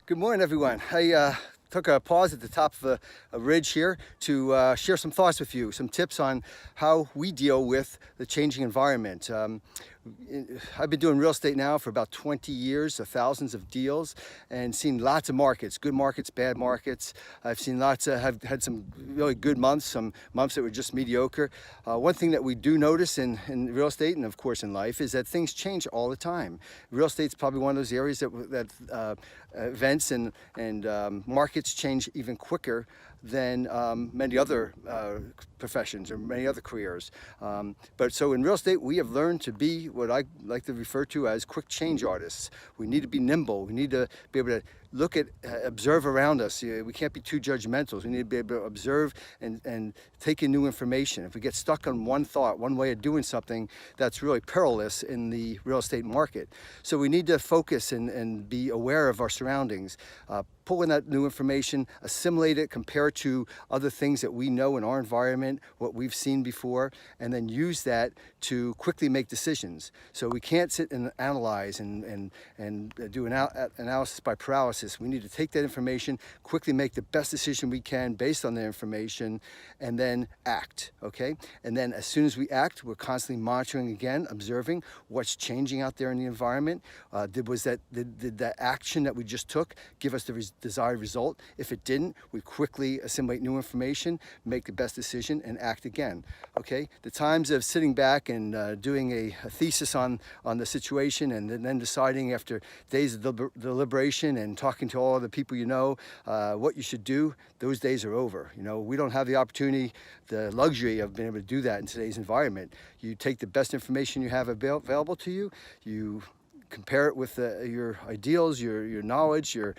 Good morning, everyone. I took a pause at the top of a ridge here to share some thoughts with you, some tips on how we deal with the changing environment. I've been doing real estate now for about 20 years, thousands of deals, and seen lots of markets, good markets, bad markets. I've seen have had some really good months, some months that were just mediocre. One thing that we do notice in real estate, and of course in life, is that things change all the time. Real estate's probably one of those areas that events and markets change even quicker than many other professions or many other careers. But so in real estate, we have learned to be what I like to refer to as quick change artists. We need to be nimble. We need to be able to look at, observe around us. We can't be too judgmental. We need to be able to observe and take in new information. If we get stuck on one thought, one way of doing something, that's really perilous in the real estate market. So we need to focus and be aware of our surroundings. Pull in that new information, assimilate it, compare it to other things that we know in our environment, what we've seen before, and then use that to quickly make decisions. So we can't sit and analyze and do an analysis by paralysis. We need to take that information, quickly make the best decision we can based on the information, and then act, okay? And then as soon as we act, we're constantly monitoring again, observing what's changing out there in the environment. Did that action that we just took give us the desired result? If it didn't, we quickly assimilate new information, make the best decision, and act again. Okay, the times of sitting back and doing a thesis on the situation and then deciding after days of deliberation and talking to all the people you know what you should do, those days are over. You know, we don't have the opportunity, the luxury of being able to do that in today's environment. You take the best information you have available to you, you compare it with your ideals, your knowledge, your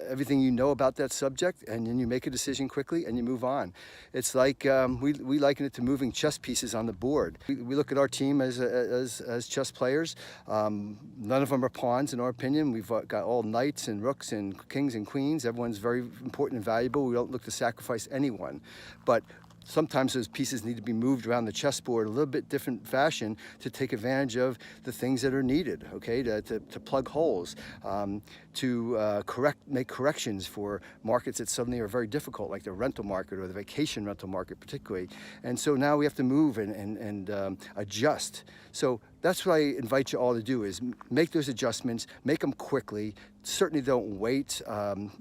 everything you know about that subject, and then you make a decision quickly and you move on. It's like we liken it to moving chess pieces on the board. We look at our team as chess players. None of them are pawns in our opinion. We've got all knights and rooks and kings and queens. Everyone's very important and valuable. We don't look to sacrifice anyone, but sometimes those pieces need to be moved around the chessboard a little bit different fashion to take advantage of the things that are needed, okay, to plug holes, to make corrections for markets that suddenly are very difficult, like the rental market or the vacation rental market particularly. And so now we have to move and adjust. So that's what I invite you all to do, is make those adjustments, make them quickly. Certainly don't wait.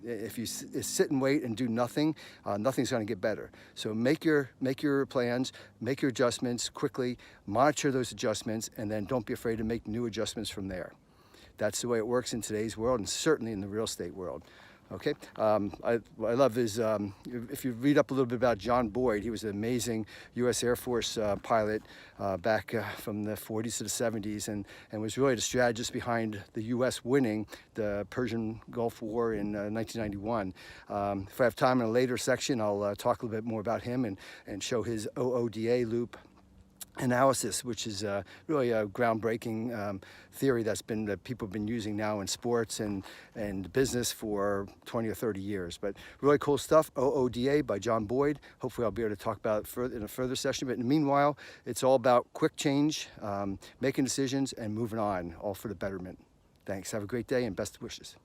If you sit and wait and do nothing, nothing's going to get better. So make your plans, make your adjustments quickly, monitor those adjustments, and then don't be afraid to make new adjustments from there. That's the way it works in today's world, and certainly in the real estate world. Okay, I love his, if you read up a little bit about John Boyd, he was an amazing U.S. Air Force pilot back from the 40s to the 70s and was really the strategist behind the U.S. winning the Persian Gulf War in 1991. If I have time in a later section, I'll talk a little bit more about him and show his OODA loop analysis, which is really a groundbreaking theory that people have been using now in sports and business for 20 or 30 years. But really cool stuff. OODA by John Boyd. Hopefully I'll be able to talk about it in a further session. But in the meanwhile, it's all about quick change, making decisions and moving on, all for the betterment. Thanks. Have a great day and best wishes.